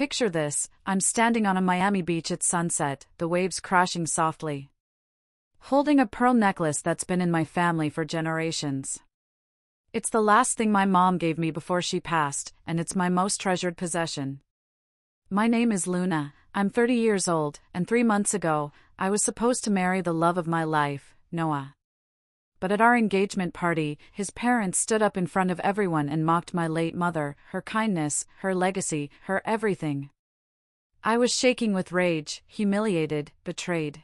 Picture this, I'm standing on a Miami beach at sunset, the waves crashing softly. Holding a pearl necklace that's been in my family for generations. It's the last thing my mom gave me before she passed, and it's my most treasured possession. My name is Luna, I'm 30 years old, and 3 months ago, I was supposed to marry the love of my life, Noah. But at our engagement party, his parents stood up in front of everyone and mocked my late mother, her kindness, her legacy, her everything. I was shaking with rage, humiliated, betrayed.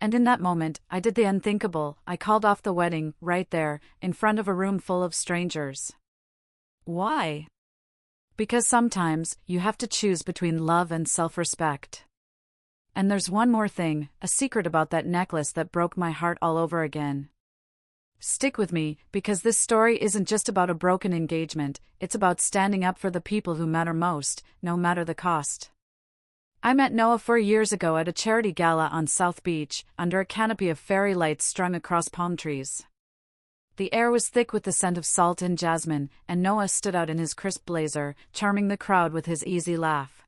And in that moment, I did the unthinkable. I called off the wedding, right there, in front of a room full of strangers. Why? Because sometimes, you have to choose between love and self-respect. And there's one more thing, a secret about that necklace that broke my heart all over again. Stick with me, because this story isn't just about a broken engagement, it's about standing up for the people who matter most, no matter the cost. I met Noah 4 years ago at a charity gala on South Beach, under a canopy of fairy lights strung across palm trees. The air was thick with the scent of salt and jasmine, and Noah stood out in his crisp blazer, charming the crowd with his easy laugh.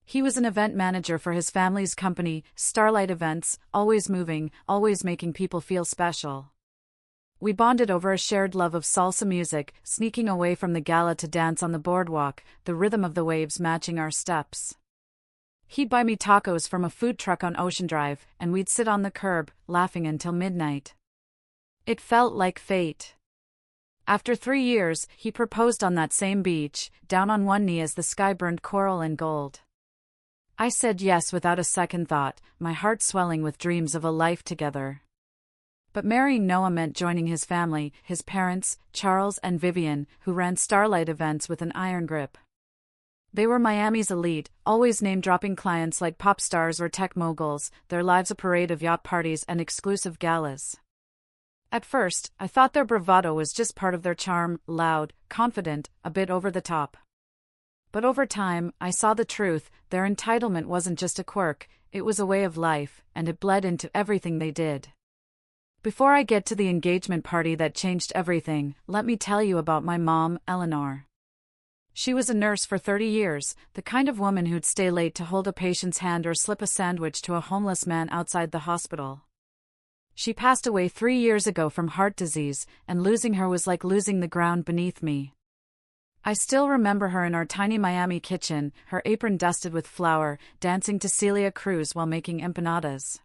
He was an event manager for his family's company, Starlight Events, always moving, always making people feel special. We bonded over a shared love of salsa music, sneaking away from the gala to dance on the boardwalk, the rhythm of the waves matching our steps. He'd buy me tacos from a food truck on Ocean Drive, and we'd sit on the curb, laughing until midnight. It felt like fate. After 3 years, he proposed on that same beach, down on one knee as the sky burned coral and gold. I said yes without a second thought, my heart swelling with dreams of a life together. But marrying Noah meant joining his family, his parents, Charles and Vivian, who ran Starlight Events with an iron grip. They were Miami's elite, always name-dropping clients like pop stars or tech moguls, their lives a parade of yacht parties and exclusive galas. At first, I thought their bravado was just part of their charm, loud, confident, a bit over the top. But over time, I saw the truth, their entitlement wasn't just a quirk, it was a way of life, and it bled into everything they did. Before I get to the engagement party that changed everything, let me tell you about my mom, Eleanor. She was a nurse for 30 years, the kind of woman who'd stay late to hold a patient's hand or slip a sandwich to a homeless man outside the hospital. She passed away 3 years ago from heart disease, and losing her was like losing the ground beneath me. I still remember her in our tiny Miami kitchen, her apron dusted with flour, dancing to Celia Cruz while making empanadas.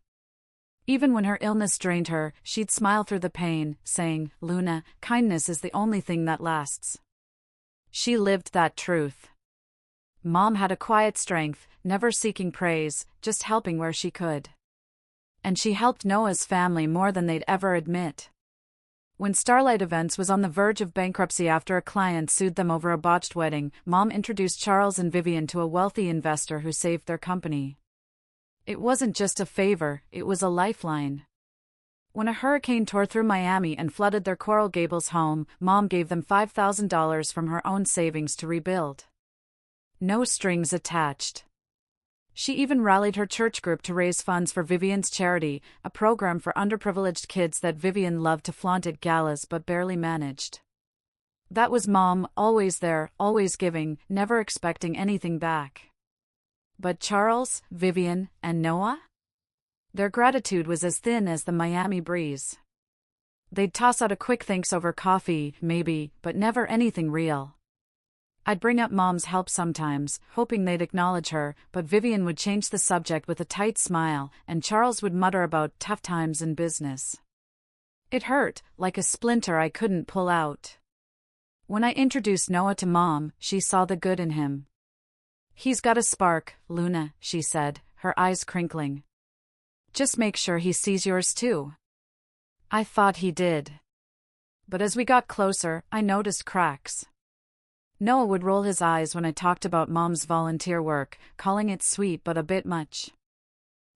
Even when her illness drained her, she'd smile through the pain, saying, "Luna, kindness is the only thing that lasts." She lived that truth. Mom had a quiet strength, never seeking praise, just helping where she could. And she helped Noah's family more than they'd ever admit. When Starlight Events was on the verge of bankruptcy after a client sued them over a botched wedding, Mom introduced Charles and Vivian to a wealthy investor who saved their company. It wasn't just a favor, it was a lifeline. When a hurricane tore through Miami and flooded their Coral Gables home, Mom gave them $5,000 from her own savings to rebuild. No strings attached. She even rallied her church group to raise funds for Vivian's charity, a program for underprivileged kids that Vivian loved to flaunt at galas but barely managed. That was Mom, always there, always giving, never expecting anything back. But Charles, Vivian, and Noah? Their gratitude was as thin as the Miami breeze. They'd toss out a quick thanks over coffee, maybe, but never anything real. I'd bring up Mom's help sometimes, hoping they'd acknowledge her, but Vivian would change the subject with a tight smile, and Charles would mutter about tough times in business. It hurt, like a splinter I couldn't pull out. When I introduced Noah to Mom, she saw the good in him. "He's got a spark, Luna," she said, her eyes crinkling. "Just make sure he sees yours too." I thought he did. But as we got closer, I noticed cracks. Noah would roll his eyes when I talked about Mom's volunteer work, calling it sweet but a bit much.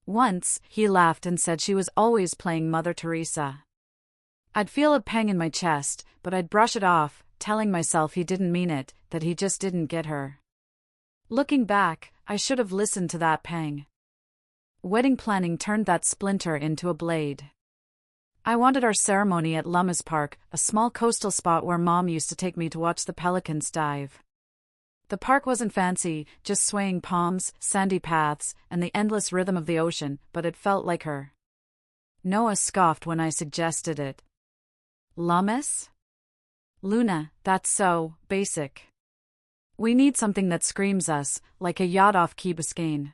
Once, he laughed and said she was always playing Mother Teresa. I'd feel a pang in my chest, but I'd brush it off, telling myself he didn't mean it, that he just didn't get her. Looking back, I should have listened to that pang. Wedding planning turned that splinter into a blade. I wanted our ceremony at Lummis Park, a small coastal spot where Mom used to take me to watch the pelicans dive. The park wasn't fancy, just swaying palms, sandy paths, and the endless rhythm of the ocean, but it felt like her. Noah scoffed when I suggested it. Lummus? Luna, that's so basic. We need something that screams us, like a yacht off Key Biscayne.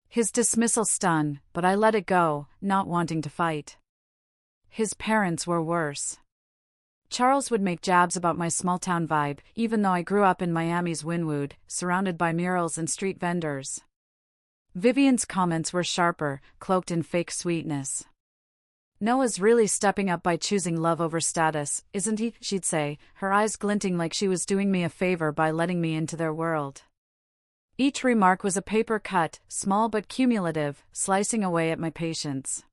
His dismissal stung, but I let it go, not wanting to fight. His parents were worse. Charles would make jabs about my small-town vibe, even though I grew up in Miami's Wynwood, surrounded by murals and street vendors. Vivian's comments were sharper, cloaked in fake sweetness. Noah's really stepping up by choosing love over status, isn't he? She'd say, her eyes glinting like she was doing me a favor by letting me into their world. Each remark was a paper cut, small but cumulative, slicing away at my patience.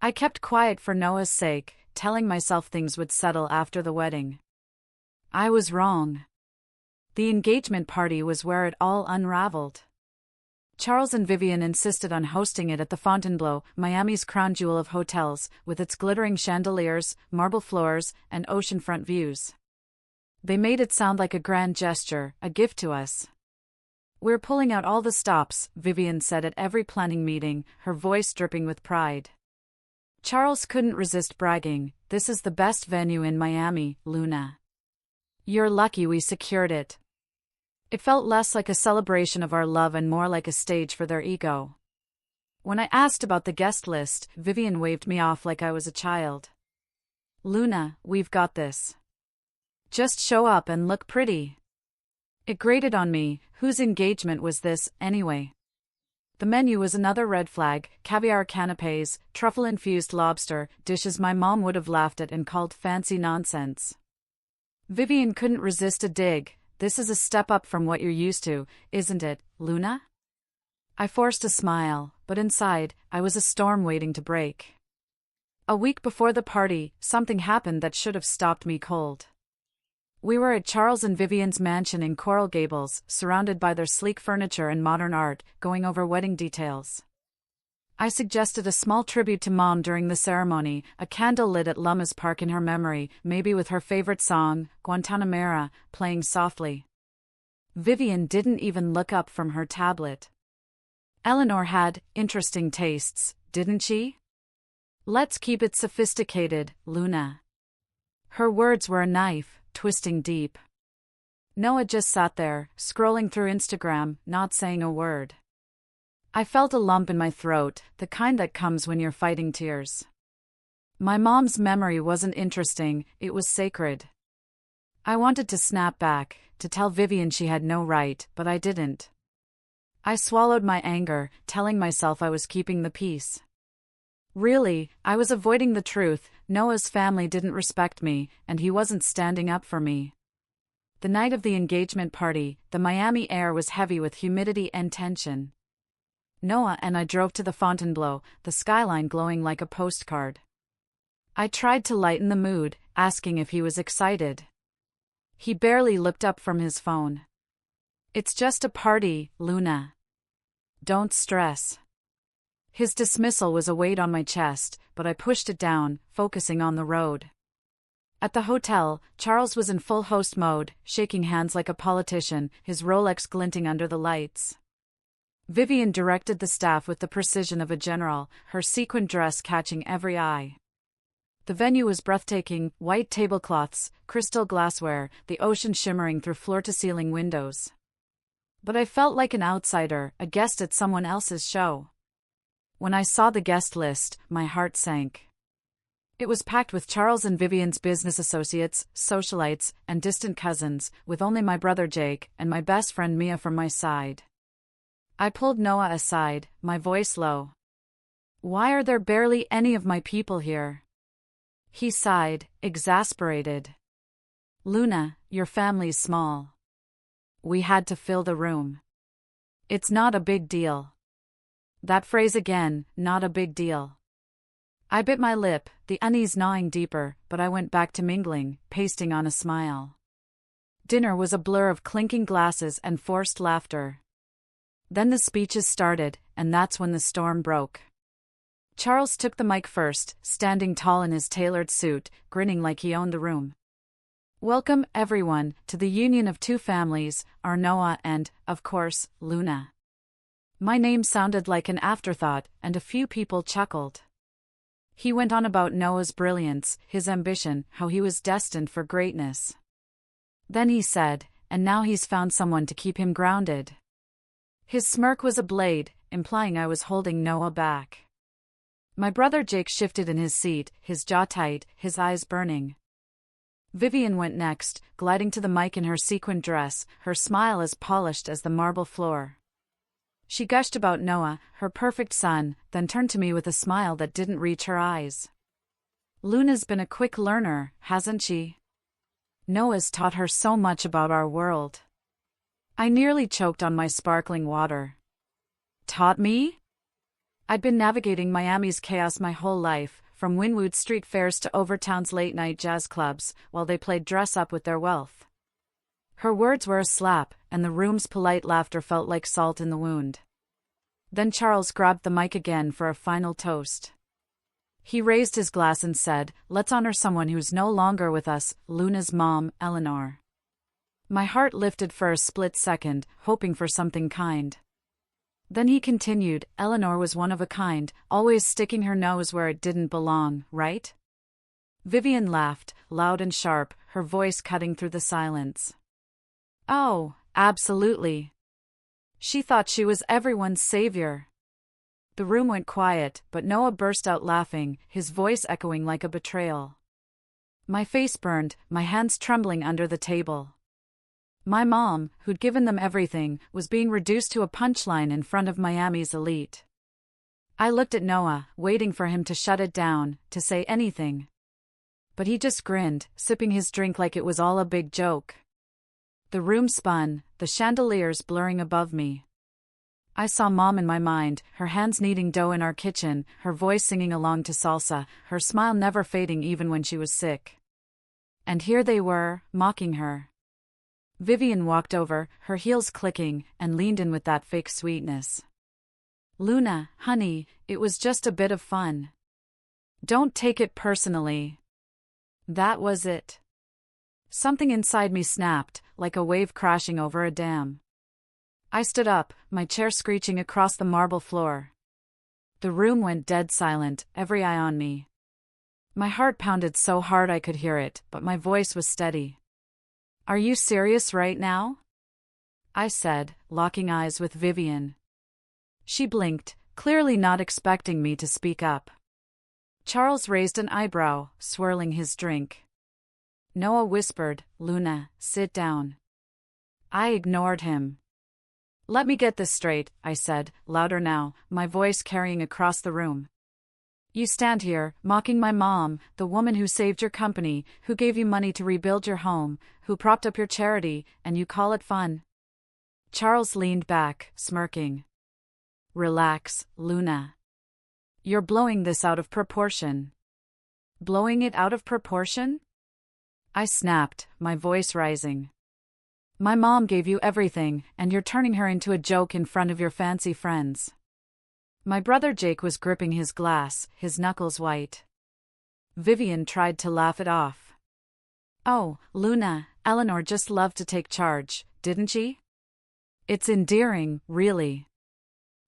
I kept quiet for Noah's sake, telling myself things would settle after the wedding. I was wrong. The engagement party was where it all unraveled. Charles and Vivian insisted on hosting it at the Fontainebleau, Miami's crown jewel of hotels, with its glittering chandeliers, marble floors, and oceanfront views. They made it sound like a grand gesture, a gift to us. "We're pulling out all the stops," Vivian said at every planning meeting, her voice dripping with pride. Charles couldn't resist bragging, "This is the best venue in Miami, Luna. You're lucky we secured it." It felt less like a celebration of our love and more like a stage for their ego. When I asked about the guest list, Vivian waved me off like I was a child. "Luna, we've got this. Just show up and look pretty." It grated on me, whose engagement was this, anyway? The menu was another red flag: caviar canapes, truffle-infused lobster, dishes my mom would have laughed at and called fancy nonsense. Vivian couldn't resist a dig. "This is a step up from what you're used to, isn't it, Luna?" I forced a smile, but inside, I was a storm waiting to break. A week before the party, something happened that should have stopped me cold. We were at Charles and Vivian's mansion in Coral Gables, surrounded by their sleek furniture and modern art, going over wedding details. I suggested a small tribute to Mom during the ceremony, a candle lit at Lummus Park in her memory, maybe with her favorite song, Guantanamera, playing softly. Vivian didn't even look up from her tablet. Eleanor had interesting tastes, didn't she? "Let's keep it sophisticated, Luna." Her words were a knife, twisting deep. Noah just sat there, scrolling through Instagram, not saying a word. I felt a lump in my throat, the kind that comes when you're fighting tears. My mom's memory wasn't interesting, it was sacred. I wanted to snap back, to tell Vivian she had no right, but I didn't. I swallowed my anger, telling myself I was keeping the peace. Really, I was avoiding the truth. Noah's family didn't respect me, and he wasn't standing up for me. The night of the engagement party, the Miami air was heavy with humidity and tension. Noah and I drove to the Fontainebleau, the skyline glowing like a postcard. I tried to lighten the mood, asking if he was excited. He barely looked up from his phone. "It's just a party, Luna. Don't stress." His dismissal was a weight on my chest, but I pushed it down, focusing on the road. At the hotel, Charles was in full host mode, shaking hands like a politician, his Rolex glinting under the lights. Vivian directed the staff with the precision of a general, her sequin dress catching every eye. The venue was breathtaking: white tablecloths, crystal glassware, the ocean shimmering through floor-to-ceiling windows. But I felt like an outsider, a guest at someone else's show. When I saw the guest list, my heart sank. It was packed with Charles and Vivian's business associates, socialites, and distant cousins, with only my brother Jake and my best friend Mia from my side. I pulled Noah aside, my voice low. "Why are there barely any of my people here?" He sighed, exasperated. "Luna, your family's small. We had to fill the room. It's not a big deal." That phrase again, not a big deal. I bit my lip, the unease gnawing deeper, but I went back to mingling, pasting on a smile. Dinner was a blur of clinking glasses and forced laughter. Then the speeches started, and that's when the storm broke. Charles took the mic first, standing tall in his tailored suit, grinning like he owned the room. Welcome, everyone, to the union of two families, our Noah and, of course, Luna. My name sounded like an afterthought, and a few people chuckled. He went on about Noah's brilliance, his ambition, how he was destined for greatness. Then he said, and now he's found someone to keep him grounded. His smirk was a blade, implying I was holding Noah back. My brother Jake shifted in his seat, his jaw tight, his eyes burning. Vivian went next, gliding to the mic in her sequin dress, her smile as polished as the marble floor. She gushed about Noah, her perfect son, then turned to me with a smile that didn't reach her eyes. Luna's been a quick learner, hasn't she? Noah's taught her so much about our world. I nearly choked on my sparkling water. Taught me? I'd been navigating Miami's chaos my whole life, from Wynwood street fairs to Overtown's late-night jazz clubs, while they played dress-up with their wealth. Her words were a slap, and the room's polite laughter felt like salt in the wound. Then Charles grabbed the mic again for a final toast. He raised his glass and said, "Let's honor someone who's no longer with us, Luna's mom, Eleanor." My heart lifted for a split second, hoping for something kind. Then he continued, "Eleanor was one of a kind, always sticking her nose where it didn't belong, right?" Vivian laughed, loud and sharp, her voice cutting through the silence. "Oh, absolutely. She thought she was everyone's savior." The room went quiet, but Noah burst out laughing, his voice echoing like a betrayal. My face burned, my hands trembling under the table. My mom, who'd given them everything, was being reduced to a punchline in front of Miami's elite. I looked at Noah, waiting for him to shut it down, to say anything. But he just grinned, sipping his drink like it was all a big joke. The room spun, the chandeliers blurring above me. I saw Mom in my mind, her hands kneading dough in our kitchen, her voice singing along to salsa, her smile never fading even when she was sick. And here they were, mocking her. Vivian walked over, her heels clicking, and leaned in with that fake sweetness. "Luna, honey, it was just a bit of fun. Don't take it personally." That was it. Something inside me snapped, like a wave crashing over a dam. I stood up, my chair screeching across the marble floor. The room went dead silent, every eye on me. My heart pounded so hard I could hear it, but my voice was steady. "Are you serious right now?" I said, locking eyes with Vivian. She blinked, clearly not expecting me to speak up. Charles raised an eyebrow, swirling his drink. Noah whispered, "Luna, sit down." I ignored him. "Let me get this straight," I said, louder now, my voice carrying across the room. "You stand here, mocking my mom, the woman who saved your company, who gave you money to rebuild your home, who propped up your charity, and you call it fun?" Charles leaned back, smirking. "Relax, Luna. You're blowing this out of proportion." "Blowing it out of proportion?" I snapped, my voice rising. "My mom gave you everything, and you're turning her into a joke in front of your fancy friends." My brother Jake was gripping his glass, his knuckles white. Vivian tried to laugh it off. "Oh, Luna, Eleanor just loved to take charge, didn't she? It's endearing, really."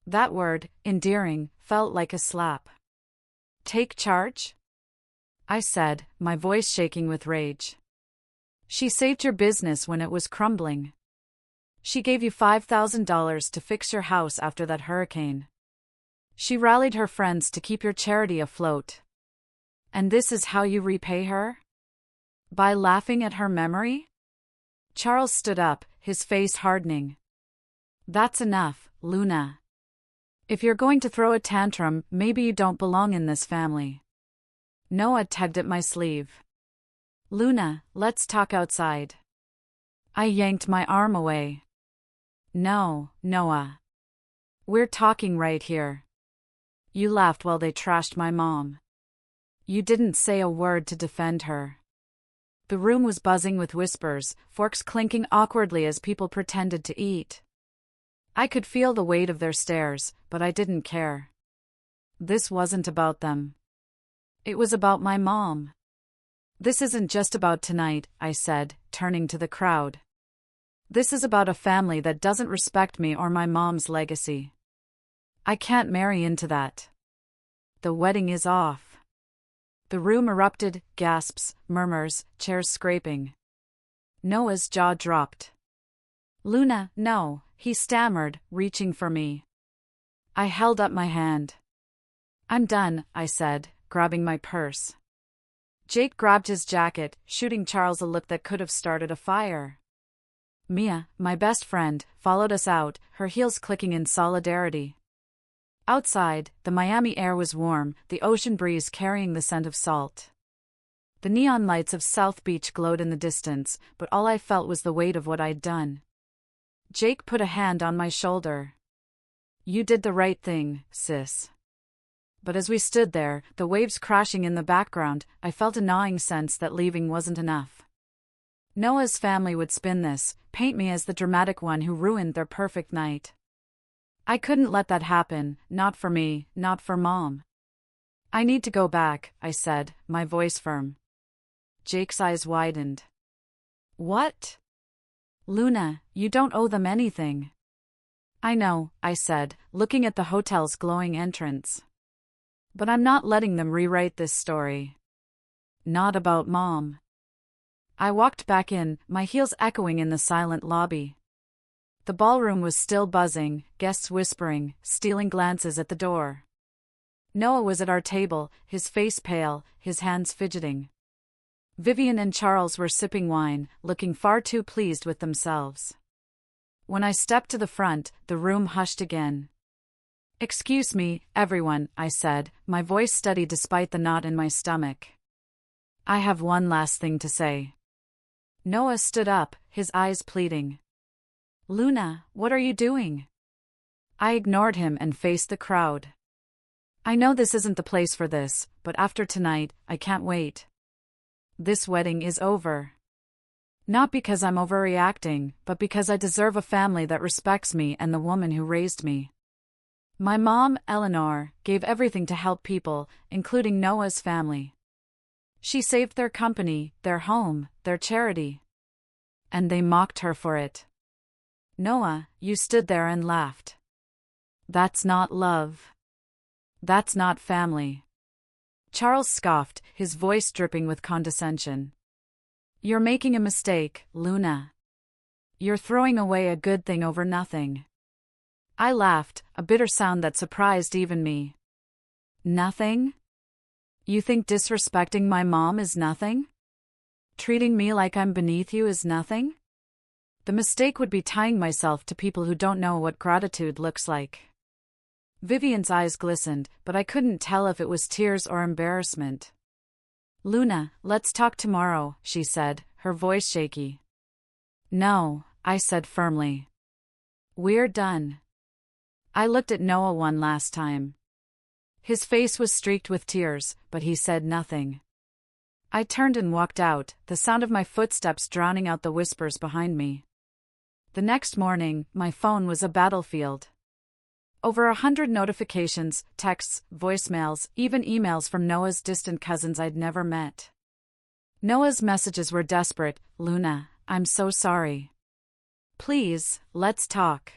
That word, endearing, felt like a slap. "Take charge?" I said, my voice shaking with rage. "She saved your business when it was crumbling. She gave you $5,000 to fix your house after that hurricane. She rallied her friends to keep your charity afloat. And this is how you repay her? By laughing at her memory?" Charles stood up, his face hardening. "That's enough, Luna. If you're going to throw a tantrum, maybe you don't belong in this family." Noah tugged at my sleeve. "Luna, let's talk outside." I yanked my arm away. "No, Noah. We're talking right here. You laughed while they trashed my mom. You didn't say a word to defend her." The room was buzzing with whispers, forks clinking awkwardly as people pretended to eat. I could feel the weight of their stares, but I didn't care. This wasn't about them. It was about my mom. This isn't just about tonight, I said, turning to the crowd. This is about a family that doesn't respect me or my mom's legacy. I can't marry into that. The wedding is off. The room erupted, gasps, murmurs, chairs scraping. Noah's jaw dropped. Luna, no, he stammered, reaching for me. I held up my hand. I'm done, I said, grabbing my purse. Jake grabbed his jacket, shooting Charles a look that could have started a fire. Mia, my best friend, followed us out, her heels clicking in solidarity. Outside, the Miami air was warm, the ocean breeze carrying the scent of salt. The neon lights of South Beach glowed in the distance, but all I felt was the weight of what I'd done. Jake put a hand on my shoulder. You did the right thing, sis. But as we stood there, the waves crashing in the background, I felt a gnawing sense that leaving wasn't enough. Noah's family would spin this, paint me as the dramatic one who ruined their perfect night. I couldn't let that happen, not for me, not for Mom. I need to go back, I said, my voice firm. Jake's eyes widened. What? Luna, you don't owe them anything. I know, I said, looking at the hotel's glowing entrance. But I'm not letting them rewrite this story. Not about Mom. I walked back in, my heels echoing in the silent lobby. The ballroom was still buzzing, guests whispering, stealing glances at the door. Noah was at our table, his face pale, his hands fidgeting. Vivian and Charles were sipping wine, looking far too pleased with themselves. When I stepped to the front, the room hushed again. Excuse me, everyone, I said, my voice steady despite the knot in my stomach. I have one last thing to say. Noah stood up, his eyes pleading. Luna, what are you doing? I ignored him and faced the crowd. I know this isn't the place for this, but after tonight, I can't wait. This wedding is over. Not because I'm overreacting, but because I deserve a family that respects me and the woman who raised me. My mom, Eleanor, gave everything to help people, including Noah's family. She saved their company, their home, their charity. And they mocked her for it. Noah, you stood there and laughed. That's not love. That's not family. Charles scoffed, his voice dripping with condescension. You're making a mistake, Luna. You're throwing away a good thing over nothing. I laughed, a bitter sound that surprised even me. Nothing? You think disrespecting my mom is nothing? Treating me like I'm beneath you is nothing? The mistake would be tying myself to people who don't know what gratitude looks like. Vivian's eyes glistened, but I couldn't tell if it was tears or embarrassment. Luna, let's talk tomorrow, she said, her voice shaky. No, I said firmly. We're done. I looked at Noah one last time. His face was streaked with tears, but he said nothing. I turned and walked out, the sound of my footsteps drowning out the whispers behind me. The next morning, my phone was a battlefield. Over 100 notifications, texts, voicemails, even emails from Noah's distant cousins I'd never met. Noah's messages were desperate. Luna, I'm so sorry. Please, let's talk.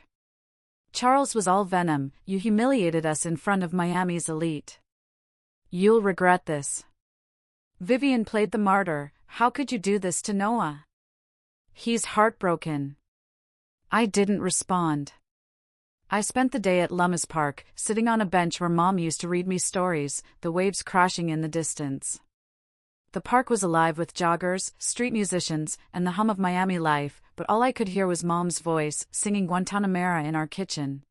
Charles was all venom. You humiliated us in front of Miami's elite. You'll regret this. Vivian played the martyr. How could you do this to Noah? He's heartbroken. I didn't respond. I spent the day at Lummis Park, sitting on a bench where Mom used to read me stories, the waves crashing in the distance. The park was alive with joggers, street musicians, and the hum of Miami life, but all I could hear was Mom's voice, singing Guantanamera in our kitchen.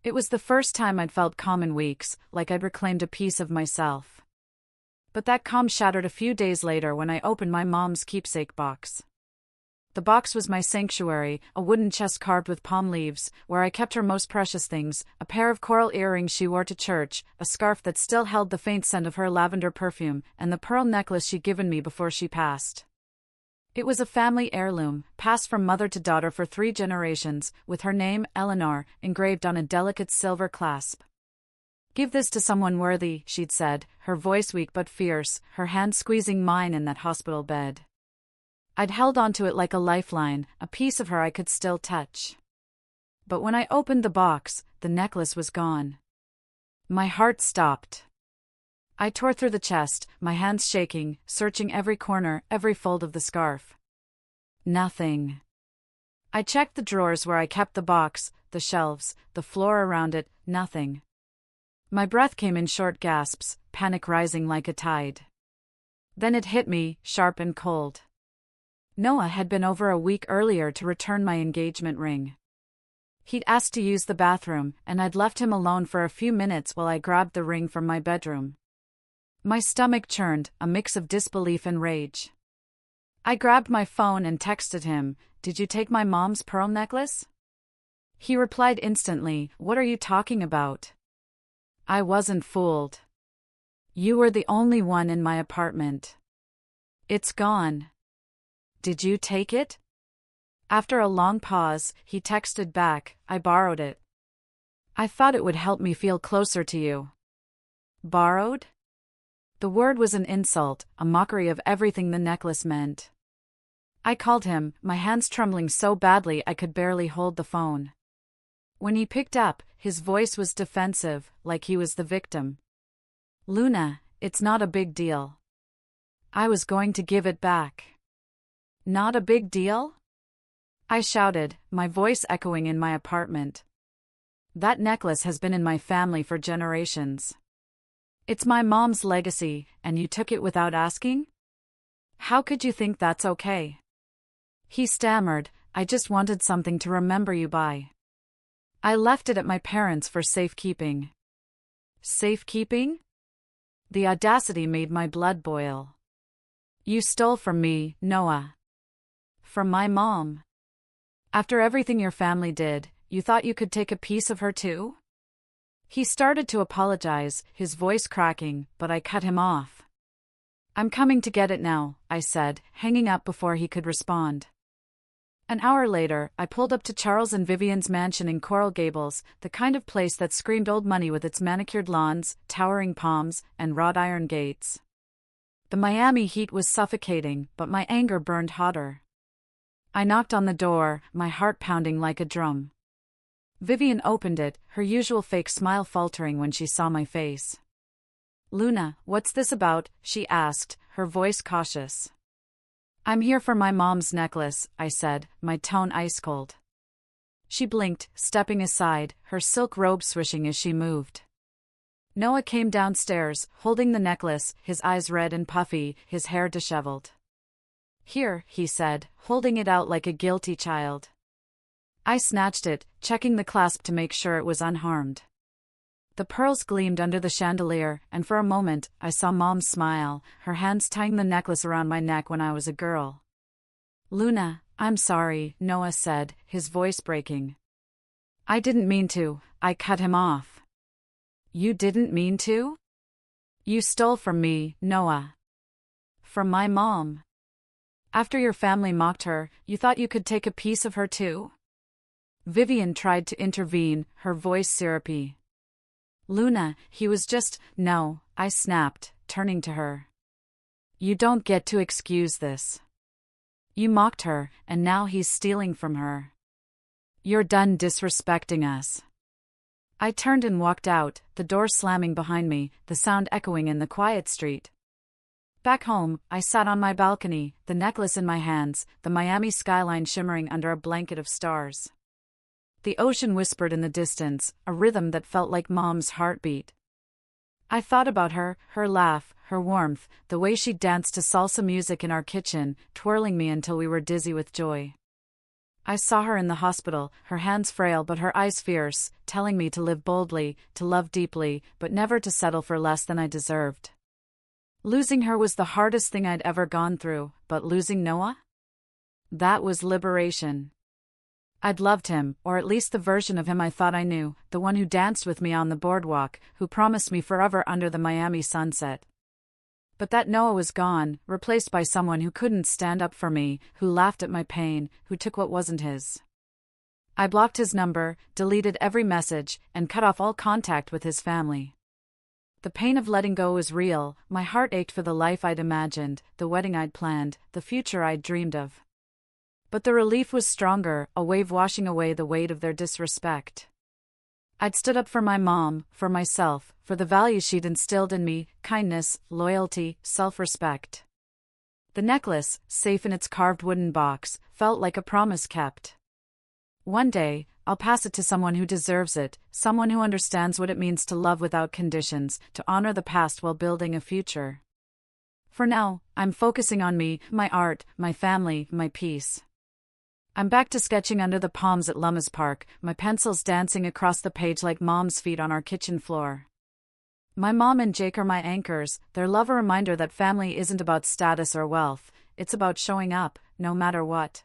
It was the first time I'd felt calm in weeks, like I'd reclaimed a piece of myself. But that calm shattered a few days later when I opened my mom's keepsake box. The box was my sanctuary, a wooden chest carved with palm leaves, where I kept her most precious things, a pair of coral earrings she wore to church, a scarf that still held the faint scent of her lavender perfume, and the pearl necklace she'd given me before she passed. It was a family heirloom, passed from mother to daughter for 3 generations, with her name, Eleanor, engraved on a delicate silver clasp. Give this to someone worthy, she'd said, her voice weak but fierce, her hand squeezing mine in that hospital bed. I'd held onto it like a lifeline, a piece of her I could still touch. But when I opened the box, the necklace was gone. My heart stopped. I tore through the chest, my hands shaking, searching every corner, every fold of the scarf. Nothing. I checked the drawers where I kept the box, the shelves, the floor around it, nothing. My breath came in short gasps, panic rising like a tide. Then it hit me, sharp and cold. Noah had been over a week earlier to return my engagement ring. He'd asked to use the bathroom, and I'd left him alone for a few minutes while I grabbed the ring from my bedroom. My stomach churned, a mix of disbelief and rage. I grabbed my phone and texted him, "Did you take my mom's pearl necklace?" He replied instantly, "What are you talking about?" I wasn't fooled. "You were the only one in my apartment. It's gone. Did you take it?" After a long pause, he texted back, "I borrowed it. I thought it would help me feel closer to you." Borrowed? The word was an insult, a mockery of everything the necklace meant. I called him, my hands trembling so badly I could barely hold the phone. When he picked up, his voice was defensive, like he was the victim. "Luna, it's not a big deal. I was going to give it back." "Not a big deal?" I shouted, my voice echoing in my apartment. "That necklace has been in my family for generations. It's my mom's legacy, and you took it without asking? How could you think that's okay?" He stammered, "I just wanted something to remember you by. I left it at my parents' for safekeeping." Safekeeping? The audacity made my blood boil. "You stole from me, Noah. From my mom. After everything your family did, you thought you could take a piece of her too?" He started to apologize, his voice cracking, but I cut him off. "I'm coming to get it now," I said, hanging up before he could respond. An hour later, I pulled up to Charles and Vivian's mansion in Coral Gables, the kind of place that screamed old money with its manicured lawns, towering palms, and wrought iron gates. The Miami heat was suffocating, but my anger burned hotter. I knocked on the door, my heart pounding like a drum. Vivian opened it, her usual fake smile faltering when she saw my face. "Luna, what's this about?" she asked, her voice cautious. "I'm here for my mom's necklace," I said, my tone ice-cold. She blinked, stepping aside, her silk robe swishing as she moved. Noah came downstairs, holding the necklace, his eyes red and puffy, his hair disheveled. "Here," he said, holding it out like a guilty child. I snatched it, checking the clasp to make sure it was unharmed. The pearls gleamed under the chandelier, and for a moment, I saw Mom smile, her hands tying the necklace around my neck when I was a girl. "Luna, I'm sorry," Noah said, his voice breaking. "I didn't mean to," I cut him off. "You didn't mean to? You stole from me, Noah. From my mom. After your family mocked her, you thought you could take a piece of her too?" Vivian tried to intervene, her voice syrupy. "Luna, he was just—" "No," I snapped, turning to her. "You don't get to excuse this. You mocked her, and now he's stealing from her. You're done disrespecting us." I turned and walked out, the door slamming behind me, the sound echoing in the quiet street. Back home, I sat on my balcony, the necklace in my hands, the Miami skyline shimmering under a blanket of stars. The ocean whispered in the distance, a rhythm that felt like Mom's heartbeat. I thought about her, her laugh, her warmth, the way she danced to salsa music in our kitchen, twirling me until we were dizzy with joy. I saw her in the hospital, her hands frail but her eyes fierce, telling me to live boldly, to love deeply, but never to settle for less than I deserved. Losing her was the hardest thing I'd ever gone through, but losing Noah? That was liberation. I'd loved him, or at least the version of him I thought I knew, the one who danced with me on the boardwalk, who promised me forever under the Miami sunset. But that Noah was gone, replaced by someone who couldn't stand up for me, who laughed at my pain, who took what wasn't his. I blocked his number, deleted every message, and cut off all contact with his family. The pain of letting go was real. My heart ached for the life I'd imagined, the wedding I'd planned, the future I'd dreamed of. But the relief was stronger, a wave washing away the weight of their disrespect. I'd stood up for my mom, for myself, for the values she'd instilled in me: kindness, loyalty, self-respect. The necklace, safe in its carved wooden box, felt like a promise kept. One day, I'll pass it to someone who deserves it, someone who understands what it means to love without conditions, to honor the past while building a future. For now, I'm focusing on me, my art, my family, my peace. I'm back to sketching under the palms at Lummis Park, my pencils dancing across the page like Mom's feet on our kitchen floor. My mom and Jake are my anchors, their love a reminder that family isn't about status or wealth, it's about showing up, no matter what.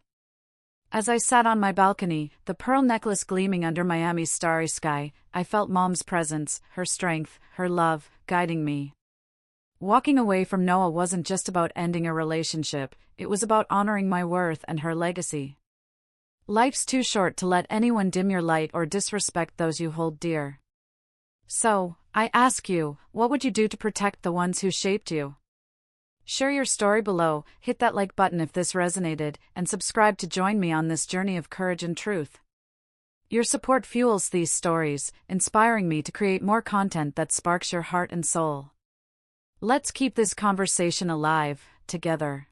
As I sat on my balcony, the pearl necklace gleaming under Miami's starry sky, I felt Mom's presence, her strength, her love, guiding me. Walking away from Noah wasn't just about ending a relationship, it was about honoring my worth and her legacy. Life's too short to let anyone dim your light or disrespect those you hold dear. So, I ask you, what would you do to protect the ones who shaped you? Share your story below, hit that like button if this resonated, and subscribe to join me on this journey of courage and truth. Your support fuels these stories, inspiring me to create more content that sparks your heart and soul. Let's keep this conversation alive, together.